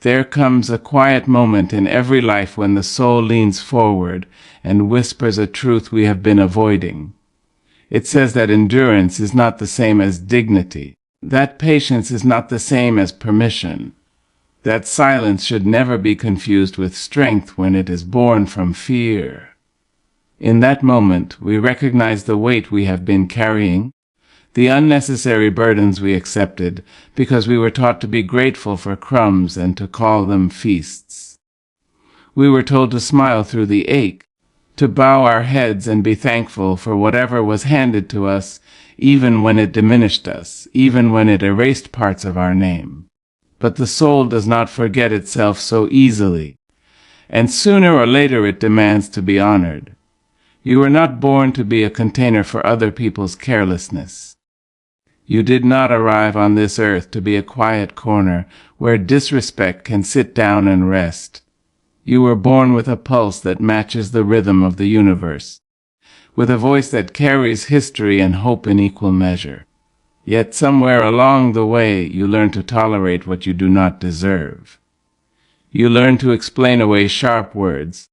There comes a quiet moment in every life when the soul leans forward and whispers a truth we have been avoiding. It says that endurance is not the same as dignity, that patience is not the same as permission, that silence should never be confused with strength when it is born from fear. In that moment, we recognize the weight we have been carrying, the unnecessary burdens we accepted because we were taught to be grateful for crumbs and to call them feasts. We were told to smile through the ache, to bow our heads and be thankful for whatever was handed to us, even when it diminished us, even when it erased parts of our name. But the soul does not forget itself so easily, and sooner or later it demands to be honored. You were not born to be a container for other people's carelessness. You did not arrive on this earth to be a quiet corner where disrespect can sit down and rest. You were born with a pulse that matches the rhythm of the universe, with a voice that carries history and hope in equal measure. Yet somewhere along the way, you learn to tolerate what you do not deserve. You learn to explain away sharp words,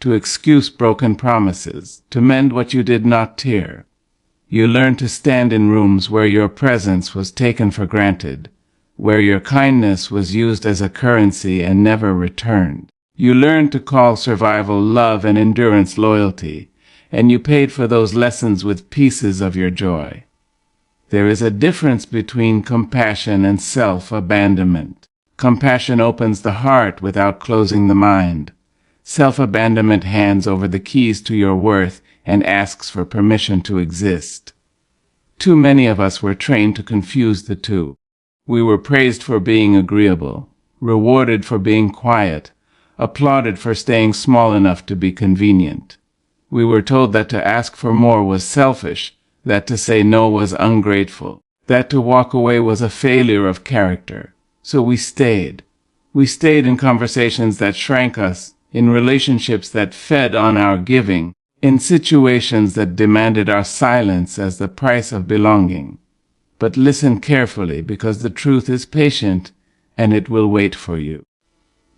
to excuse broken promises, to mend what you did not tear. You learn to stand in rooms where your presence was taken for granted, where your kindness was used as a currency and never returned. You learn to call survival love and endurance loyalty, and you paid for those lessons with pieces of your joy. There is a difference between compassion and self-abandonment. Compassion opens the heart without closing the mind. Self-abandonment hands over the keys to your worth and asks for permission to exist. Too many of us were trained to confuse the two. We were praised for being agreeable, rewarded for being quiet, applauded for staying small enough to be convenient. We were told that to ask for more was selfish, that to say no was ungrateful, that to walk away was a failure of character. So we stayed. We stayed in conversations that shrank us, in relationships that fed on our giving, in situations that demanded our silence as the price of belonging. But listen carefully, because the truth is patient, and it will wait for you.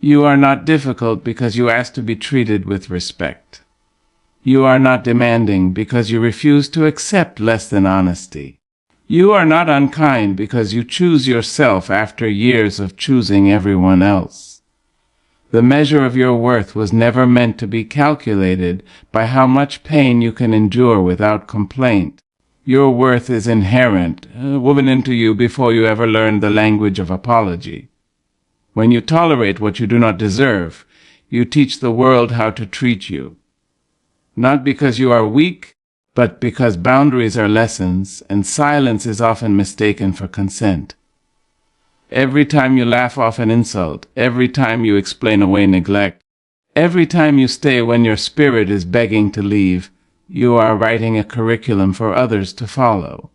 You are not difficult because you ask to be treated with respect. You are not demanding because you refuse to accept less than honesty. You are not unkind because you choose yourself after years of choosing everyone else. The measure of your worth was never meant to be calculated by how much pain you can endure without complaint. Your worth is inherent, woven into you before you ever learned the language of apology. When you tolerate what you do not deserve, you teach the world how to treat you. Not because you are weak, but because boundaries are lessons, and silence is often mistaken for consent. Every time you laugh off an insult, every time you explain away neglect, every time you stay when your spirit is begging to leave, you are writing a curriculum for others to follow.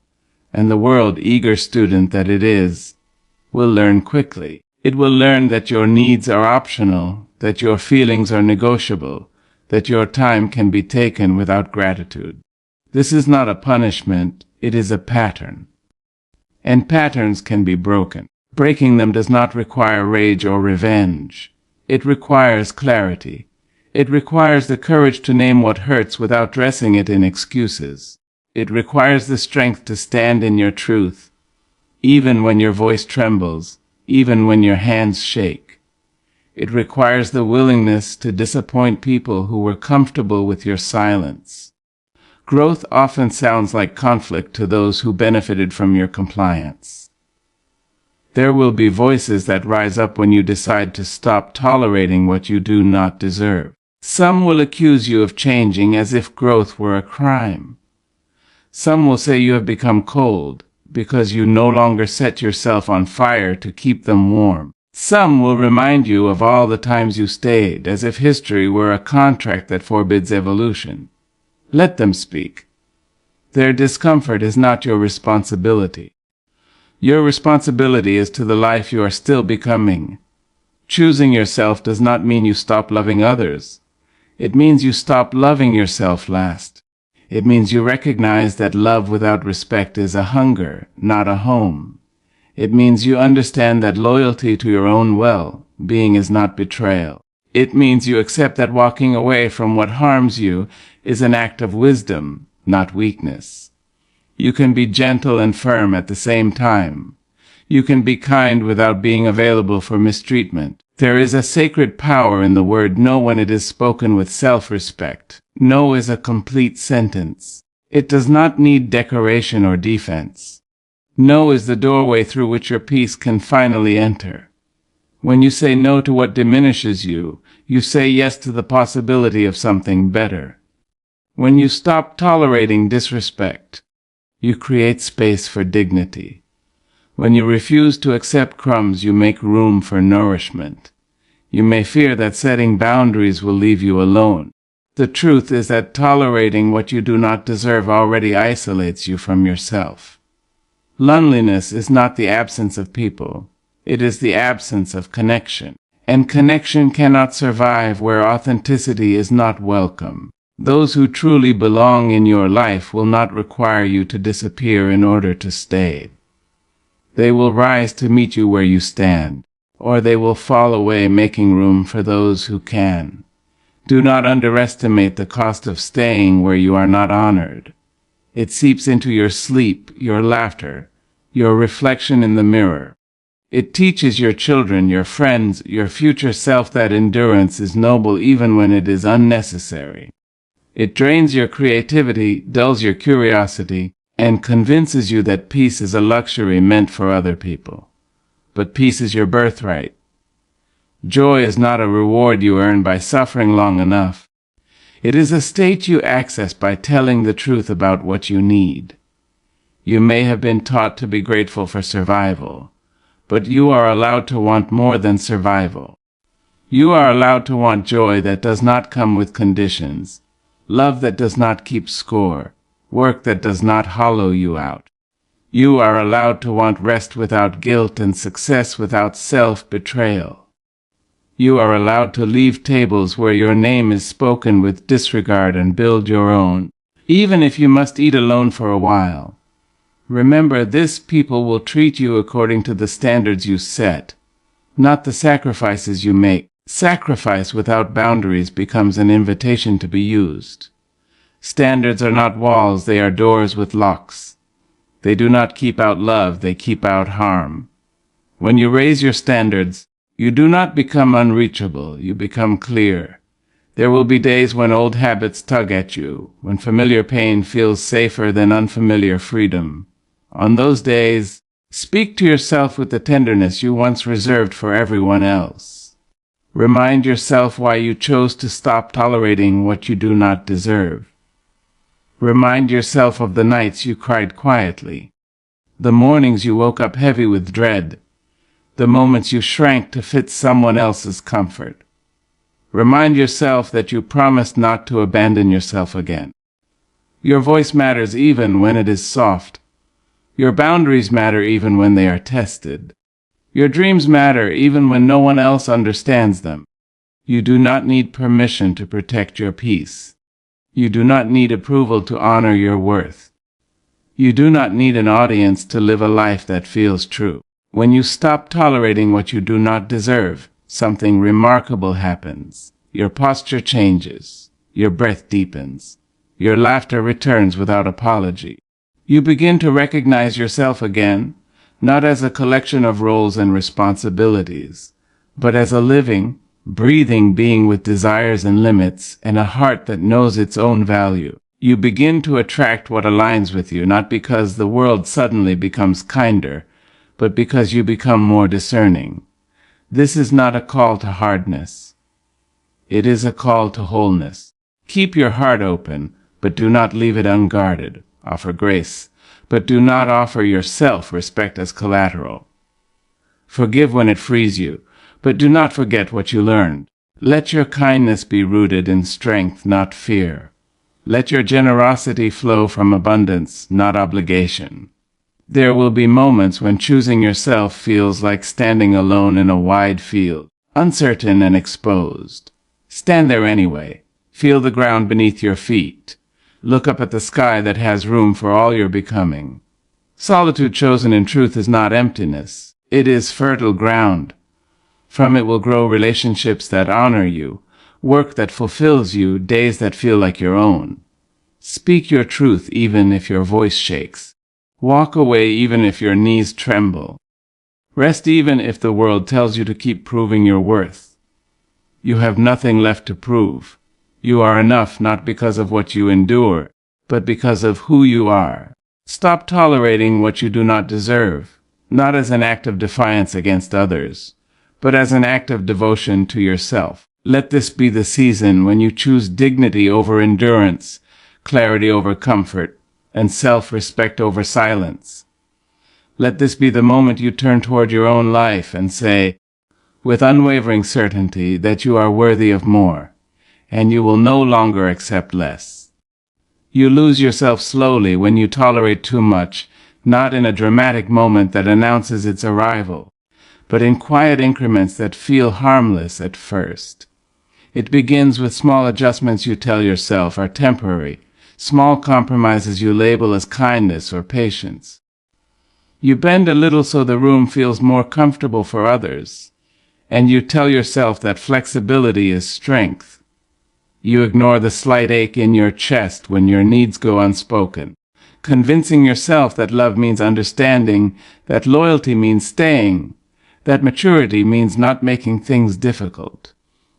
And the world, eager student that it is, will learn quickly. It will learn that your needs are optional, that your feelings are negotiable, that your time can be taken without gratitude. This is not a punishment, it is a pattern. And patterns can be broken. Breaking them does not require rage or revenge. It requires clarity. It requires the courage to name what hurts without dressing it in excuses. It requires the strength to stand in your truth, even when your voice trembles, even when your hands shake. It requires the willingness to disappoint people who were comfortable with your silence. Growth often sounds like conflict to those who benefited from your compliance. There will be voices that rise up when you decide to stop tolerating what you do not deserve. Some will accuse you of changing as if growth were a crime. Some will say you have become cold because you no longer set yourself on fire to keep them warm. Some will remind you of all the times you stayed, as if history were a contract that forbids evolution. Let them speak. Their discomfort is not your responsibility. Your responsibility is to the life you are still becoming. Choosing yourself does not mean you stop loving others. It means you stop loving yourself last. It means you recognize that love without respect is a hunger, not a home. It means you understand that loyalty to your own well Being is not betrayal. It means you accept that walking away from what harms you is an act of wisdom, not weakness. You can be gentle and firm at the same time. You can be kind without being available for mistreatment. There is a sacred power in the word no when it is spoken with self-respect. No is a complete sentence. It does not need decoration or defense. No is the doorway through which your peace can finally enter. When you say no to what diminishes you, you say yes to the possibility of something better. When you stop tolerating disrespect, you create space for dignity. When you refuse to accept crumbs, you make room for nourishment. You may fear that setting boundaries will leave you alone. The truth is that tolerating what you do not deserve already isolates you from yourself. Loneliness is not the absence of people. It is the absence of connection. And connection cannot survive where authenticity is not welcome. Those who truly belong in your life will not require you to disappear in order to stay. They will rise to meet you where you stand, or they will fall away making room for those who can. Do not underestimate the cost of staying where you are not honored. It seeps into your sleep, your laughter, your reflection in the mirror. It teaches your children, your friends, your future self that endurance is noble even when it is unnecessary. It drains your creativity, dulls your curiosity, and convinces you that peace is a luxury meant for other people. But peace is your birthright. Joy is not a reward you earn by suffering long enough. It is a state you access by telling the truth about what you need. You may have been taught to be grateful for survival, but you are allowed to want more than survival. You are allowed to want joy that does not come with conditions, love that does not keep score, work that does not hollow you out. You are allowed to want rest without guilt and success without self-betrayal. You are allowed to leave tables where your name is spoken with disregard and build your own, even if you must eat alone for a while. Remember, this people will treat you according to the standards you set, not the sacrifices you make. Sacrifice without boundaries becomes an invitation to be used. Standards are not walls, they are doors with locks. They do not keep out love, they keep out harm. When you raise your standards, you do not become unreachable, you become clear. There will be days when old habits tug at you, when familiar pain feels safer than unfamiliar freedom. On those days, speak to yourself with the tenderness you once reserved for everyone else. Remind yourself why you chose to stop tolerating what you do not deserve. Remind yourself of the nights you cried quietly, the mornings you woke up heavy with dread, the moments you shrank to fit someone else's comfort. Remind yourself that you promised not to abandon yourself again. Your voice matters even when it is soft. Your boundaries matter even when they are tested. Your dreams matter even when no one else understands them. You do not need permission to protect your peace. You do not need approval to honor your worth. You do not need an audience to live a life that feels true. When you stop tolerating what you do not deserve, something remarkable happens. Your posture changes. Your breath deepens. Your laughter returns without apology. You begin to recognize yourself again, not as a collection of roles and responsibilities, but as a living, breathing being with desires and limits and a heart that knows its own value. You begin to attract what aligns with you, not because the world suddenly becomes kinder, but because you become more discerning. This is not a call to hardness. It is a call to wholeness. Keep your heart open, but do not leave it unguarded. Offer grace, but do not offer your self-respect as collateral. Forgive when it frees you, but do not forget what you learned. Let your kindness be rooted in strength, not fear. Let your generosity flow from abundance, not obligation. There will be moments when choosing yourself feels like standing alone in a wide field, uncertain and exposed. Stand there anyway. Feel the ground beneath your feet. Look up at the sky that has room for all your becoming. Solitude chosen in truth is not emptiness. It is fertile ground. From it will grow relationships that honor you, work that fulfills you, days that feel like your own. Speak your truth even if your voice shakes. Walk away even if your knees tremble. Rest even if the world tells you to keep proving your worth. You have nothing left to prove. You are enough not because of what you endure, but because of who you are. Stop tolerating what you do not deserve, not as an act of defiance against others, but as an act of devotion to yourself. Let this be the season when you choose dignity over endurance, clarity over comfort, and self-respect over silence. Let this be the moment you turn toward your own life and say, with unwavering certainty, that you are worthy of more, and you will no longer accept less. You lose yourself slowly when you tolerate too much, not in a dramatic moment that announces its arrival, but in quiet increments that feel harmless at first. It begins with small adjustments you tell yourself are temporary, small compromises you label as kindness or patience. You bend a little so the room feels more comfortable for others, and you tell yourself that flexibility is strength. You ignore the slight ache in your chest when your needs go unspoken, convincing yourself that love means understanding, that loyalty means staying, that maturity means not making things difficult.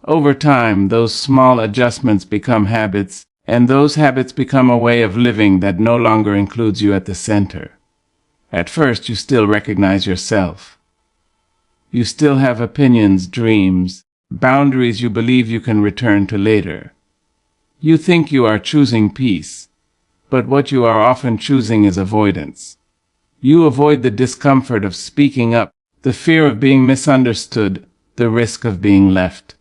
Over time, those small adjustments become habits, and those habits become a way of living that no longer includes you at the center. At first, you still recognize yourself. You still have opinions, dreams, boundaries you believe you can return to later. You think you are choosing peace, but what you are often choosing is avoidance. You avoid the discomfort of speaking up, the fear of being misunderstood, the risk of being left.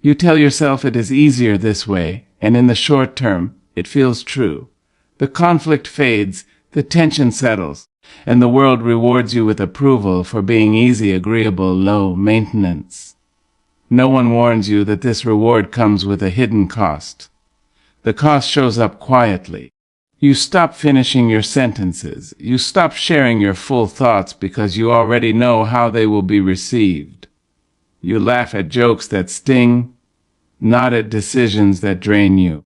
You tell yourself it is easier this way, and in the short term, it feels true. The conflict fades, the tension settles, and the world rewards you with approval for being easy, agreeable, low maintenance. No one warns you that this reward comes with a hidden cost. The cost shows up quietly. You stop finishing your sentences. You stop sharing your full thoughts because you already know how they will be received. You laugh at jokes that sting, not at decisions that drain you.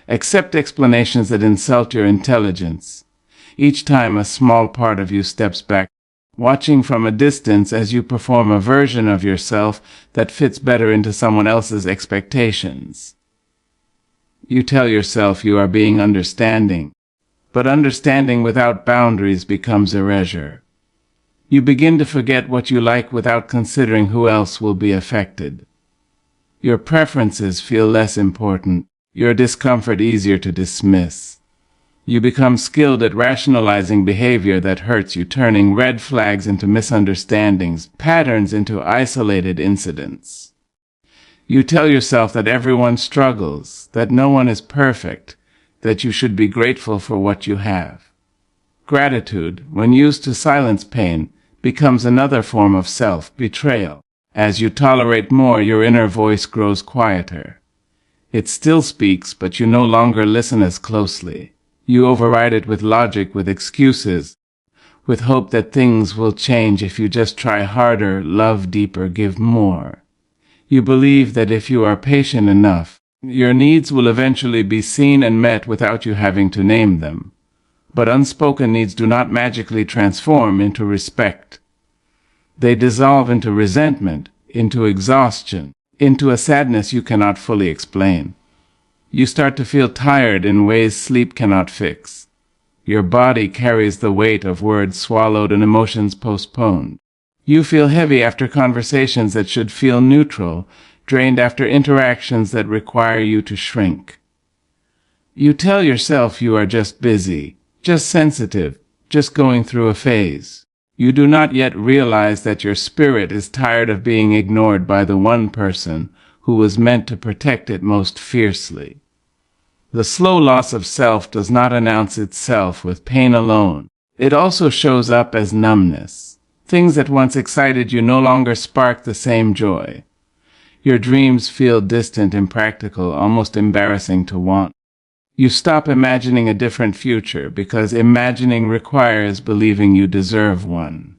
Accept explanations that insult your intelligence. Each time a small part of you steps back, watching from a distance as you perform a version of yourself that fits better into someone else's expectations. You tell yourself you are being understanding, but understanding without boundaries becomes erasure. You begin to forget what you like without considering who else will be affected. Your preferences feel less important, your discomfort easier to dismiss. You become skilled at rationalizing behavior that hurts you, turning red flags into misunderstandings, patterns into isolated incidents. You tell yourself that everyone struggles, that no one is perfect, that you should be grateful for what you have. Gratitude, when used to silence pain, becomes another form of self-betrayal. As you tolerate more, your inner voice grows quieter. It still speaks, but you no longer listen as closely. You override it with logic, with excuses, with hope that things will change if you just try harder, love deeper, give more. You believe that if you are patient enough, your needs will eventually be seen and met without you having to name them. But unspoken needs do not magically transform into respect. They dissolve into resentment, into exhaustion, into a sadness you cannot fully explain. You start to feel tired in ways sleep cannot fix. Your body carries the weight of words swallowed and emotions postponed. You feel heavy after conversations that should feel neutral, drained after interactions that require you to shrink. You tell yourself you are just busy, just sensitive, just going through a phase. You do not yet realize that your spirit is tired of being ignored by the one person who was meant to protect it most fiercely. The slow loss of self does not announce itself with pain alone. It also shows up as numbness. Things that once excited you no longer spark the same joy. Your dreams feel distant, impractical, almost embarrassing to want. You stop imagining a different future because imagining requires believing you deserve one.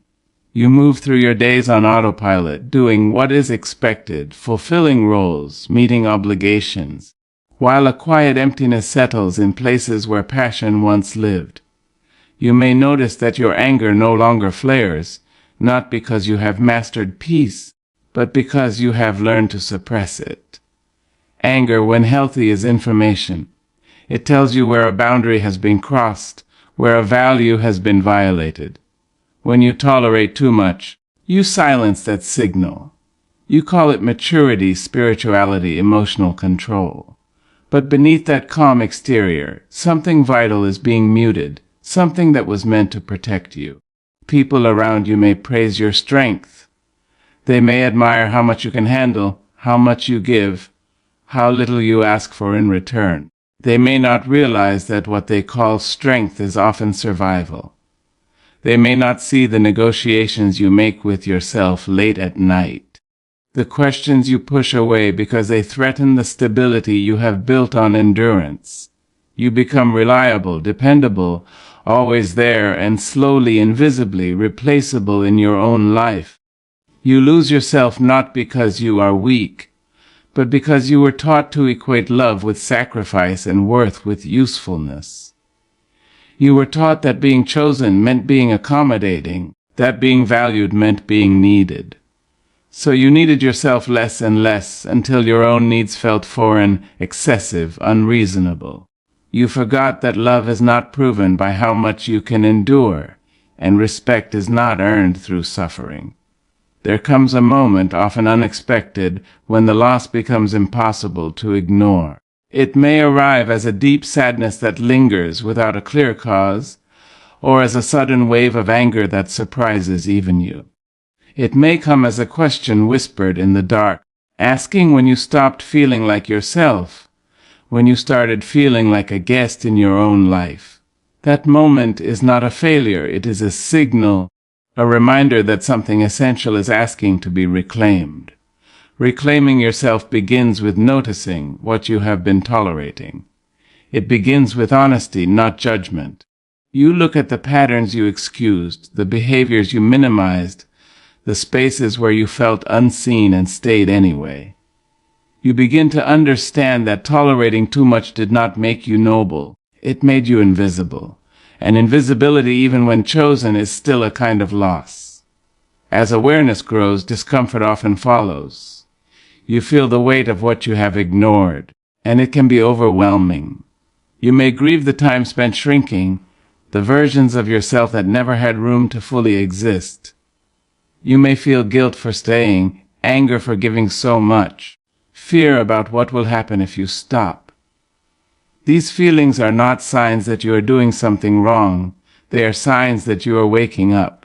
You move through your days on autopilot, doing what is expected, fulfilling roles, meeting obligations, while a quiet emptiness settles in places where passion once lived. You may notice that your anger no longer flares, not because you have mastered peace, but because you have learned to suppress it. Anger, when healthy, is information. It tells you where a boundary has been crossed, where a value has been violated. When you tolerate too much, you silence that signal. You call it maturity, spirituality, emotional control. But beneath that calm exterior, something vital is being muted, something that was meant to protect you. People around you may praise your strength. They may admire how much you can handle, how much you give, how little you ask for in return. They may not realize that what they call strength is often survival. They may not see the negotiations you make with yourself late at night, the questions you push away because they threaten the stability you have built on endurance. You become reliable, dependable, always there, and slowly, invisibly replaceable in your own life. You lose yourself not because you are weak, but because you were taught to equate love with sacrifice and worth with usefulness. You were taught that being chosen meant being accommodating, that being valued meant being needed. So you needed yourself less and less until your own needs felt foreign, excessive, unreasonable. You forgot that love is not proven by how much you can endure, and respect is not earned through suffering. There comes a moment, often unexpected, when the loss becomes impossible to ignore. It may arrive as a deep sadness that lingers without a clear cause, or as a sudden wave of anger that surprises even you. It may come as a question whispered in the dark, asking when you stopped feeling like yourself, when you started feeling like a guest in your own life. That moment is not a failure, it is a signal, a reminder that something essential is asking to be reclaimed. Reclaiming yourself begins with noticing what you have been tolerating. It begins with honesty, not judgment. You look at the patterns you excused, the behaviors you minimized, the spaces where you felt unseen and stayed anyway. You begin to understand that tolerating too much did not make you noble. It made you invisible. And invisibility, even when chosen, is still a kind of loss. As awareness grows, discomfort often follows. You feel the weight of what you have ignored, and it can be overwhelming. You may grieve the time spent shrinking, the versions of yourself that never had room to fully exist. You may feel guilt for staying, anger for giving so much, fear about what will happen if you stop. These feelings are not signs that you are doing something wrong. They are signs that you are waking up.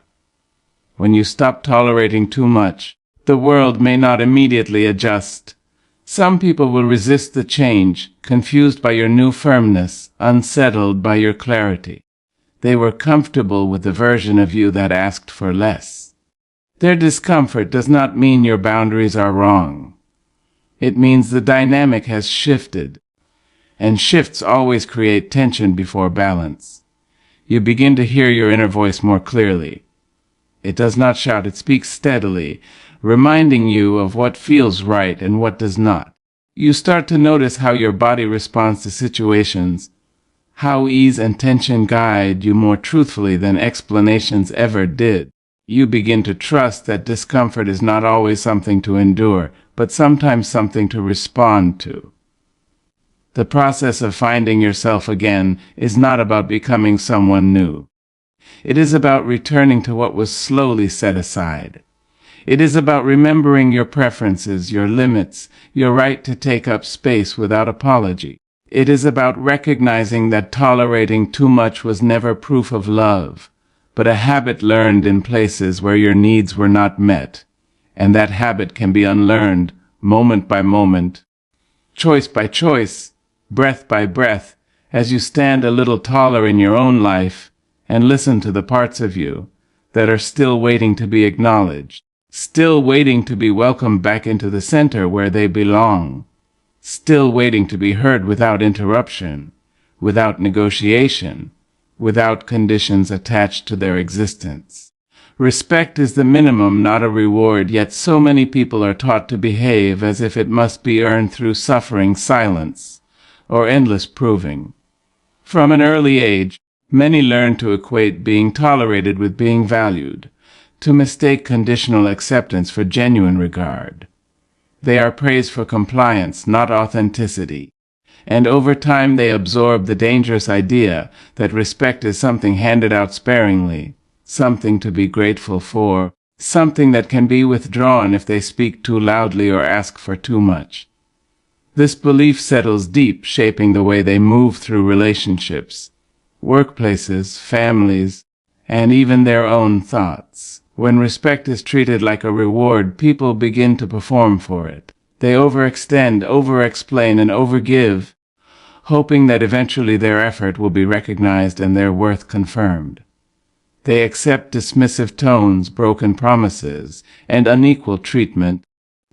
When you stop tolerating too much, the world may not immediately adjust. Some people will resist the change, confused by your new firmness, unsettled by your clarity. They were comfortable with the version of you that asked for less. Their discomfort does not mean your boundaries are wrong. It means the dynamic has shifted, and shifts always create tension before balance. You begin to hear your inner voice more clearly. It does not shout, it speaks steadily, reminding you of what feels right and what does not. You start to notice how your body responds to situations, how ease and tension guide you more truthfully than explanations ever did. You begin to trust that discomfort is not always something to endure, but sometimes something to respond to. The process of finding yourself again is not about becoming someone new. It is about returning to what was slowly set aside. It is about remembering your preferences, your limits, your right to take up space without apology. It is about recognizing that tolerating too much was never proof of love, but a habit learned in places where your needs were not met, and that habit can be unlearned moment by moment, choice by choice, breath by breath, as you stand a little taller in your own life and listen to the parts of you that are still waiting to be acknowledged, still waiting to be welcomed back into the center where they belong, still waiting to be heard without interruption, without negotiation, without conditions attached to their existence. Respect is the minimum, not a reward, yet so many people are taught to behave as if it must be earned through suffering, silence, or endless proving. From an early age, many learn to equate being tolerated with being valued, to mistake conditional acceptance for genuine regard. They are praised for compliance, not authenticity. And over time they absorb the dangerous idea that respect is something handed out sparingly, something to be grateful for, something that can be withdrawn if they speak too loudly or ask for too much. This belief settles deep, shaping the way they move through relationships, workplaces, families, and even their own thoughts. When respect is treated like a reward, people begin to perform for it. They overextend, overexplain, and overgive, hoping that eventually their effort will be recognized and their worth confirmed. They accept dismissive tones, broken promises, and unequal treatment,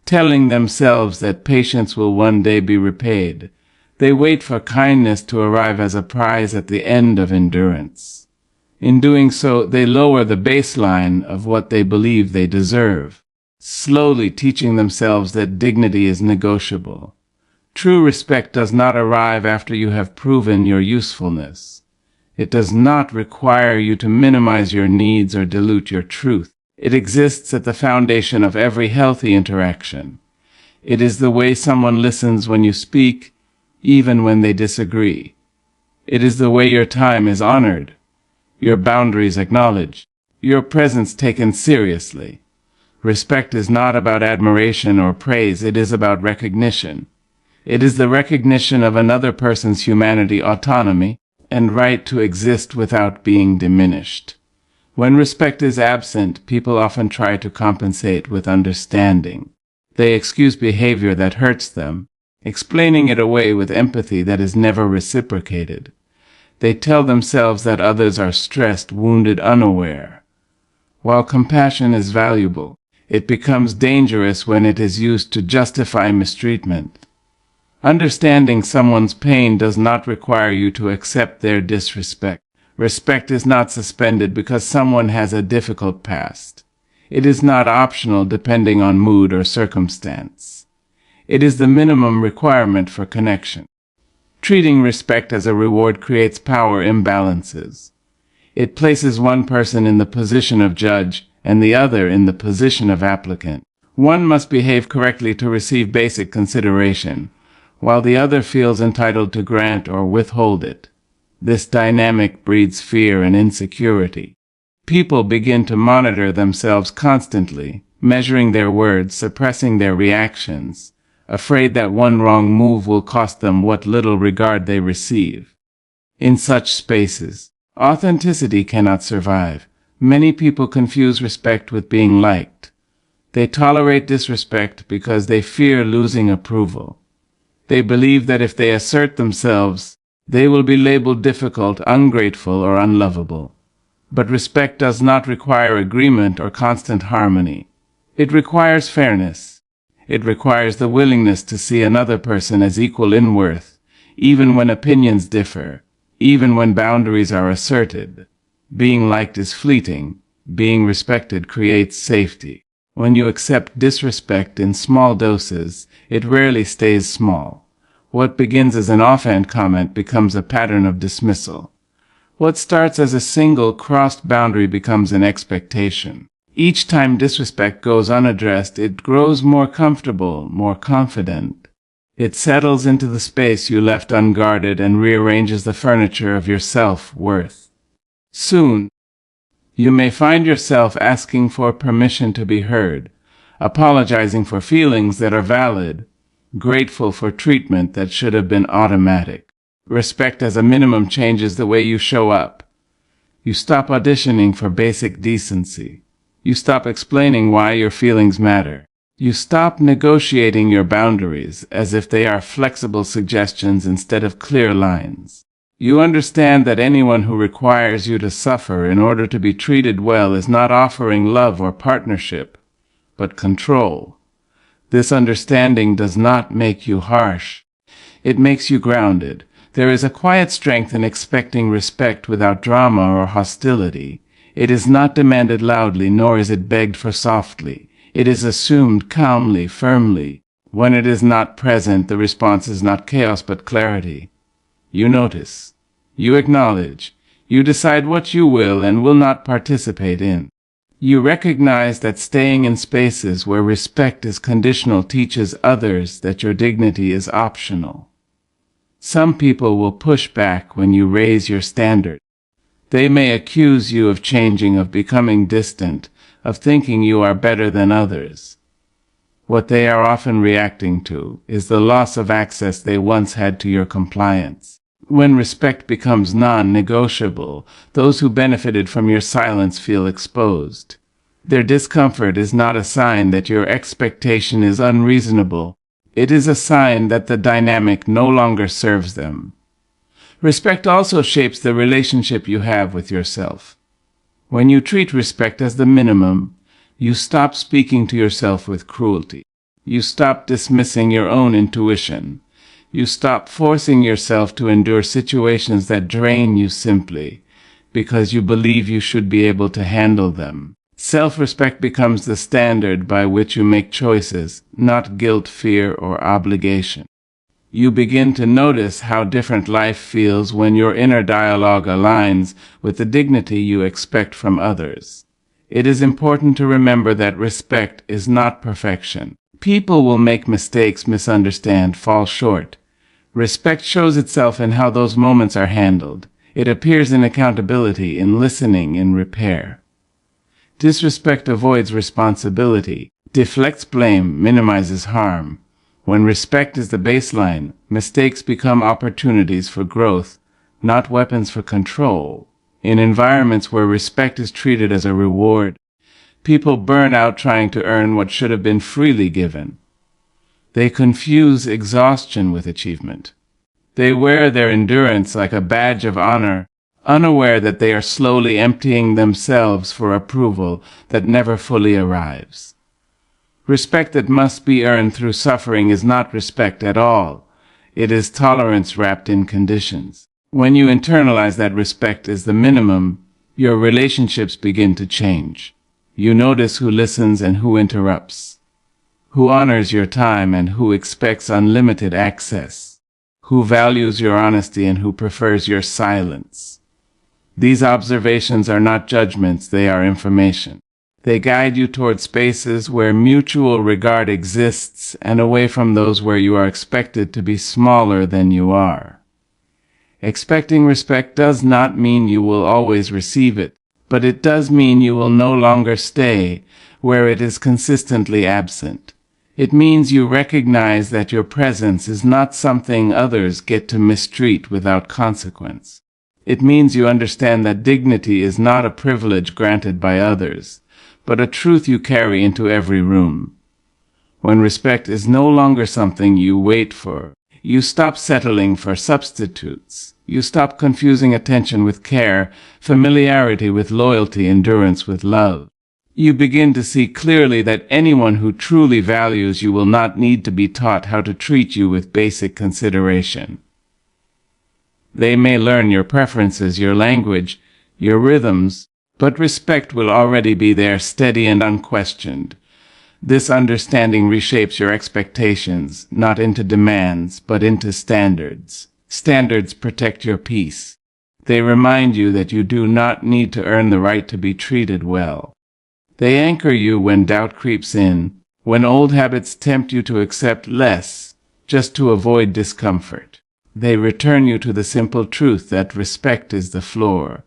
telling themselves that patience will one day be repaid. They wait for kindness to arrive as a prize at the end of endurance. In doing so, they lower the baseline of what they believe they deserve, slowly teaching themselves that dignity is negotiable. True respect does not arrive after you have proven your usefulness. It does not require you to minimize your needs or dilute your truth. It exists at the foundation of every healthy interaction. It is the way someone listens when you speak, even when they disagree. It is the way your time is honored, your boundaries acknowledged, your presence taken seriously. Respect is not about admiration or praise, it is about recognition. It is the recognition of another person's humanity, autonomy, and right to exist without being diminished. When respect is absent, people often try to compensate with understanding. They excuse behavior that hurts them, explaining it away with empathy that is never reciprocated. They tell themselves that others are stressed, wounded, unaware. While compassion is valuable, it becomes dangerous when it is used to justify mistreatment. Understanding someone's pain does not require you to accept their disrespect. Respect is not suspended because someone has a difficult past. It is not optional depending on mood or circumstance. It is the minimum requirement for connection. Treating respect as a reward creates power imbalances. It places one person in the position of judge and the other in the position of applicant. One must behave correctly to receive basic consideration, while the other feels entitled to grant or withhold it. This dynamic breeds fear and insecurity. People begin to monitor themselves constantly, measuring their words, suppressing their reactions, afraid that one wrong move will cost them what little regard they receive. In such spaces, authenticity cannot survive. Many people confuse respect with being liked. They tolerate disrespect because they fear losing approval. They believe that if they assert themselves, they will be labeled difficult, ungrateful, or unlovable. But respect does not require agreement or constant harmony. It requires fairness. It requires the willingness to see another person as equal in worth, even when opinions differ, even when boundaries are asserted. Being liked is fleeting. Being respected creates safety. When you accept disrespect in small doses, it rarely stays small. What begins as an offhand comment becomes a pattern of dismissal. What starts as a single crossed boundary becomes an expectation. Each time disrespect goes unaddressed, it grows more comfortable, more confident. It settles into the space you left unguarded and rearranges the furniture of your self-worth. Soon, you may find yourself asking for permission to be heard, apologizing for feelings that are valid, grateful for treatment that should have been automatic. Respect as a minimum changes the way you show up. You stop auditioning for basic decency. You stop explaining why your feelings matter. You stop negotiating your boundaries as if they are flexible suggestions instead of clear lines. You understand that anyone who requires you to suffer in order to be treated well is not offering love or partnership, but control. This understanding does not make you harsh. It makes you grounded. There is a quiet strength in expecting respect without drama or hostility, It is not demanded loudly, nor is it begged for softly. It is assumed calmly, firmly. When it is not present, the response is not chaos but clarity. You notice. You acknowledge. You decide what you will and will not participate in. You recognize that staying in spaces where respect is conditional teaches others that your dignity is optional. Some people will push back when you raise your standard. They may accuse you of changing, of becoming distant, of thinking you are better than others. What they are often reacting to is the loss of access they once had to your compliance. When respect becomes non-negotiable, those who benefited from your silence feel exposed. Their discomfort is not a sign that your expectation is unreasonable. It is a sign that the dynamic no longer serves them. Respect also shapes the relationship you have with yourself. When you treat respect as the minimum, you stop speaking to yourself with cruelty. You stop dismissing your own intuition. You stop forcing yourself to endure situations that drain you simply because you believe you should be able to handle them. Self-respect becomes the standard by which you make choices, not guilt, fear, or obligation. You begin to notice how different life feels when your inner dialogue aligns with the dignity you expect from others. It is important to remember that respect is not perfection. People will make mistakes, misunderstand, fall short. Respect shows itself in how those moments are handled. It appears in accountability, in listening, in repair. Disrespect avoids responsibility, deflects blame, minimizes harm. When respect is the baseline, mistakes become opportunities for growth, not weapons for control. In environments where respect is treated as a reward, people burn out trying to earn what should have been freely given. They confuse exhaustion with achievement. They wear their endurance like a badge of honor, unaware that they are slowly emptying themselves for approval that never fully arrives. Respect that must be earned through suffering is not respect at all. It is tolerance wrapped in conditions. When you internalize that respect is the minimum, your relationships begin to change. You notice who listens and who interrupts, who honors your time and who expects unlimited access, who values your honesty and who prefers your silence. These observations are not judgments, they are information. They guide you toward spaces where mutual regard exists and away from those where you are expected to be smaller than you are. Expecting respect does not mean you will always receive it, but it does mean you will no longer stay where it is consistently absent. It means you recognize that your presence is not something others get to mistreat without consequence. It means you understand that dignity is not a privilege granted by others, but a truth you carry into every room. When respect is no longer something you wait for, you stop settling for substitutes. You stop confusing attention with care, familiarity with loyalty, endurance with love. You begin to see clearly that anyone who truly values you will not need to be taught how to treat you with basic consideration. They may learn your preferences, your language, your rhythms, but respect will already be there, steady and unquestioned. This understanding reshapes your expectations, not into demands, but into standards. Standards protect your peace. They remind you that you do not need to earn the right to be treated well. They anchor you when doubt creeps in, when old habits tempt you to accept less, just to avoid discomfort. They return you to the simple truth that respect is the floor,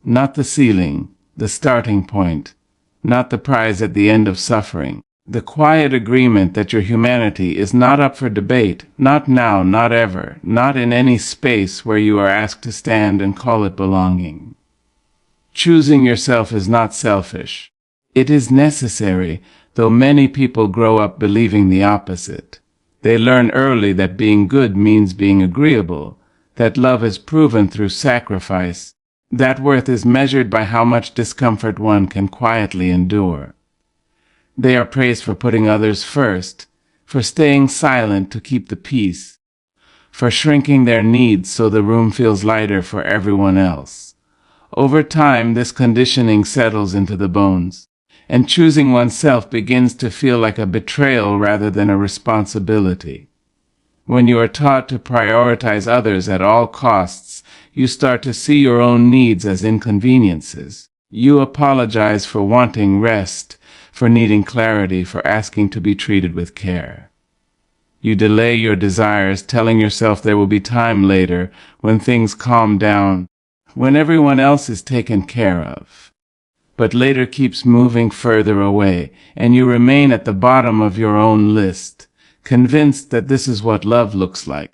not the ceiling, the starting point, not the prize at the end of suffering. The quiet agreement that your humanity is not up for debate, not now, not ever, not in any space where you are asked to stand and call it belonging. Choosing yourself is not selfish. It is necessary, though many people grow up believing the opposite. They learn early that being good means being agreeable, that love is proven through sacrifice, that worth is measured by how much discomfort one can quietly endure. They are praised for putting others first, for staying silent to keep the peace, for shrinking their needs so the room feels lighter for everyone else. Over time, this conditioning settles into the bones, and choosing oneself begins to feel like a betrayal rather than a responsibility. When you are taught to prioritize others at all costs, you start to see your own needs as inconveniences. You apologize for wanting rest, for needing clarity, for asking to be treated with care. You delay your desires, telling yourself there will be time later, when things calm down, when everyone else is taken care of. But later keeps moving further away, and you remain at the bottom of your own list, convinced that this is what love looks like.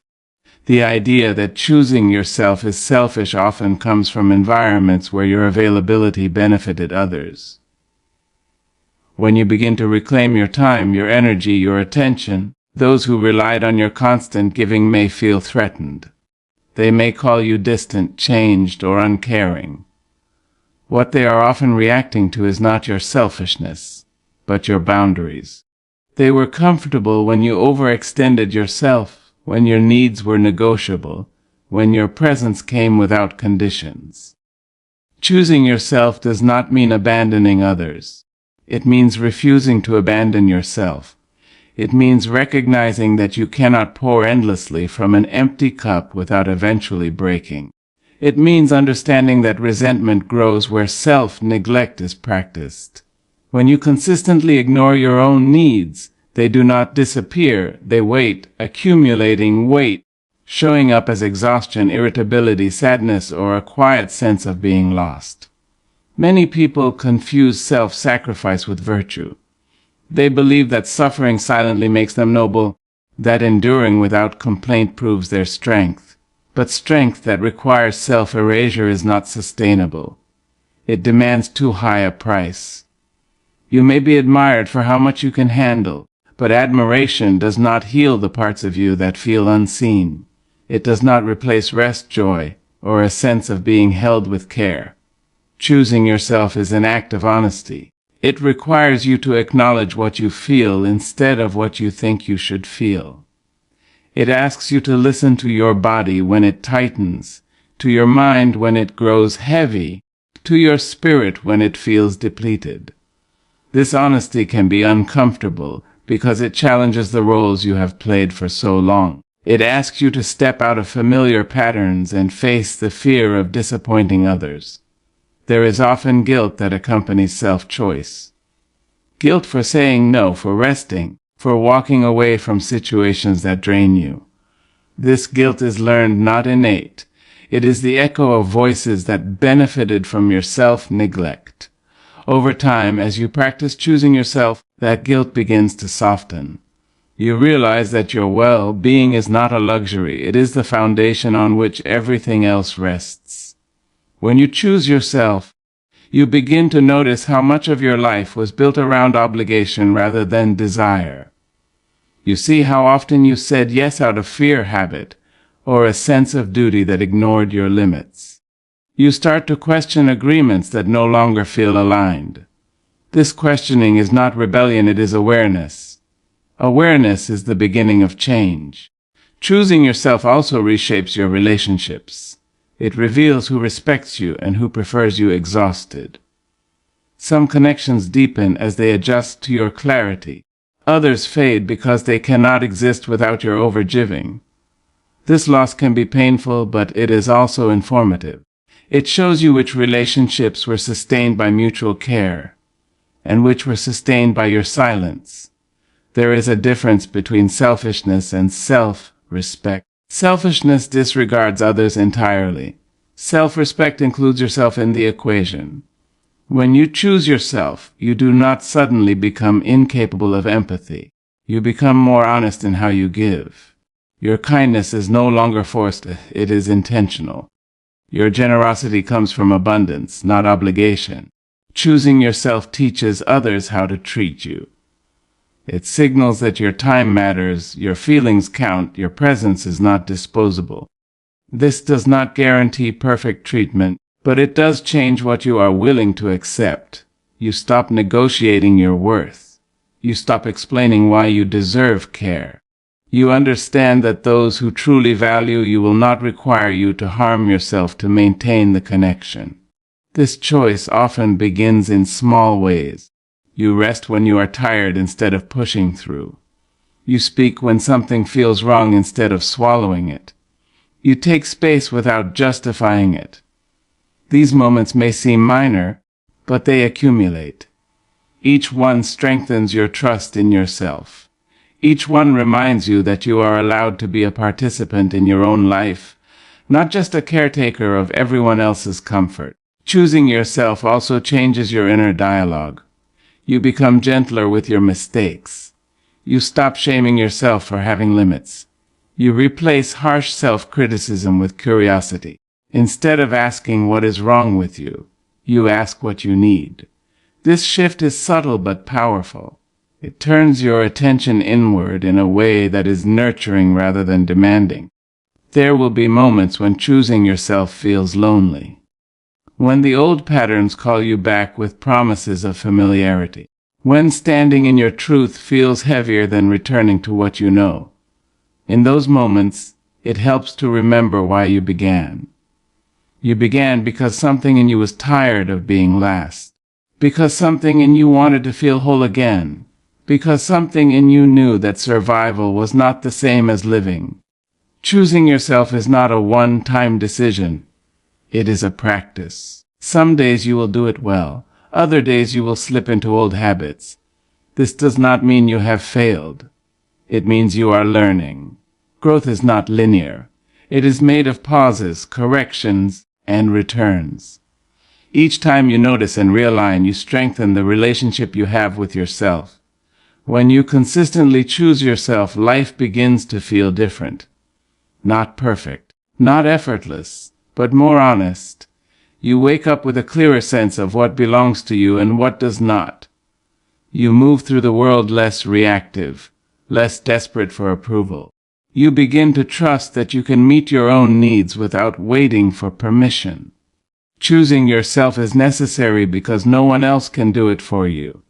The idea that choosing yourself is selfish often comes from environments where your availability benefited others. When you begin to reclaim your time, your energy, your attention, those who relied on your constant giving may feel threatened. They may call you distant, changed, or uncaring. What they are often reacting to is not your selfishness, but your boundaries. They were comfortable when you overextended yourself, when your needs were negotiable, when your presence came without conditions. Choosing yourself does not mean abandoning others. It means refusing to abandon yourself. It means recognizing that you cannot pour endlessly from an empty cup without eventually breaking. It means understanding that resentment grows where self-neglect is practiced. When you consistently ignore your own needs, they do not disappear, they wait, accumulating weight, showing up as exhaustion, irritability, sadness, or a quiet sense of being lost. Many people confuse self-sacrifice with virtue. They believe that suffering silently makes them noble, that enduring without complaint proves their strength. But strength that requires self-erasure is not sustainable. It demands too high a price. You may be admired for how much you can handle, but admiration does not heal the parts of you that feel unseen. It does not replace rest, joy, or a sense of being held with care. Choosing yourself is an act of honesty. It requires you to acknowledge what you feel instead of what you think you should feel. It asks you to listen to your body when it tightens, to your mind when it grows heavy, to your spirit when it feels depleted. This honesty can be uncomfortable because it challenges the roles you have played for so long. It asks you to step out of familiar patterns and face the fear of disappointing others. There is often guilt that accompanies self-choice. Guilt for saying no, for resting, for walking away from situations that drain you. This guilt is learned, not innate. It is the echo of voices that benefited from your self-neglect. Over time, as you practice choosing yourself, that guilt begins to soften. You realize that your well-being is not a luxury. It is the foundation on which everything else rests. When you choose yourself, you begin to notice how much of your life was built around obligation rather than desire. You see how often you said yes out of fear, habit, or a sense of duty that ignored your limits. You start to question agreements that no longer feel aligned. This questioning is not rebellion, it is awareness. Awareness is the beginning of change. Choosing yourself also reshapes your relationships. It reveals who respects you and who prefers you exhausted. Some connections deepen as they adjust to your clarity. Others fade because they cannot exist without your overgiving. This loss can be painful, but it is also informative. It shows you which relationships were sustained by mutual care, and which were sustained by your silence. There is a difference between selfishness and self-respect. Selfishness disregards others entirely. Self-respect includes yourself in the equation. When you choose yourself, you do not suddenly become incapable of empathy. You become more honest in how you give. Your kindness is no longer forced, it is intentional. Your generosity comes from abundance, not obligation. Choosing yourself teaches others how to treat you. It signals that your time matters, your feelings count, your presence is not disposable. This does not guarantee perfect treatment, but it does change what you are willing to accept. You stop negotiating your worth. You stop explaining why you deserve care. You understand that those who truly value you will not require you to harm yourself to maintain the connection. This choice often begins in small ways. You rest when you are tired instead of pushing through. You speak when something feels wrong instead of swallowing it. You take space without justifying it. These moments may seem minor, but they accumulate. Each one strengthens your trust in yourself. Each one reminds you that you are allowed to be a participant in your own life, not just a caretaker of everyone else's comfort. Choosing yourself also changes your inner dialogue. You become gentler with your mistakes. You stop shaming yourself for having limits. You replace harsh self-criticism with curiosity. Instead of asking what is wrong with you, you ask what you need. This shift is subtle but powerful. It turns your attention inward in a way that is nurturing rather than demanding. There will be moments when choosing yourself feels lonely. When the old patterns call you back with promises of familiarity. When standing in your truth feels heavier than returning to what you know. In those moments, it helps to remember why you began. You began because something in you was tired of being last. Because something in you wanted to feel whole again. Because something in you knew that survival was not the same as living. Choosing yourself is not a one-time decision. It is a practice. Some days you will do it well. Other days you will slip into old habits. This does not mean you have failed. It means you are learning. Growth is not linear. It is made of pauses, corrections, and returns. Each time you notice and realign, you strengthen the relationship you have with yourself. When you consistently choose yourself, life begins to feel different. Not perfect, not effortless, but more honest. You wake up with a clearer sense of what belongs to you and what does not. You move through the world less reactive, less desperate for approval. You begin to trust that you can meet your own needs without waiting for permission. Choosing yourself is necessary because no one else can do it for you.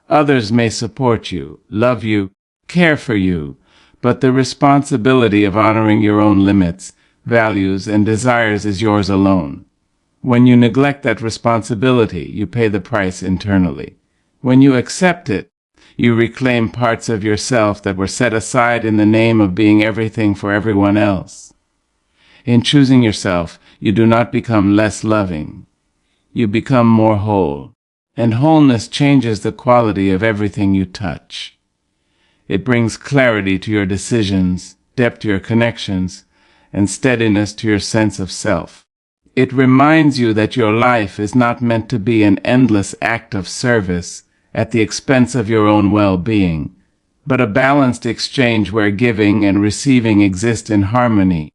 Others may support you, love you, care for you, but the responsibility of honoring your own limits, values, and desires is yours alone. When you neglect that responsibility, you pay the price internally. When you accept it, you reclaim parts of yourself that were set aside in the name of being everything for everyone else. In choosing yourself, you do not become less loving. You become more whole, and wholeness changes the quality of everything you touch. It brings clarity to your decisions, depth to your connections, and steadiness to your sense of self. It reminds you that your life is not meant to be an endless act of service at the expense of your own well-being, but a balanced exchange where giving and receiving exist in harmony,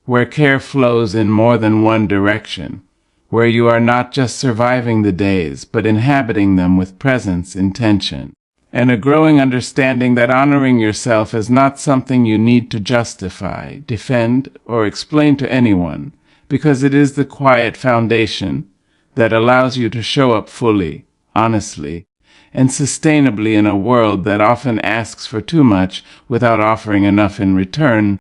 where care flows in more than one direction, where you are not just surviving the days, but inhabiting them with presence, intention, and a growing understanding that honoring yourself is not something you need to justify, defend, or explain to anyone, because it is the quiet foundation that allows you to show up fully, honestly, and sustainably in a world that often asks for too much without offering enough in return.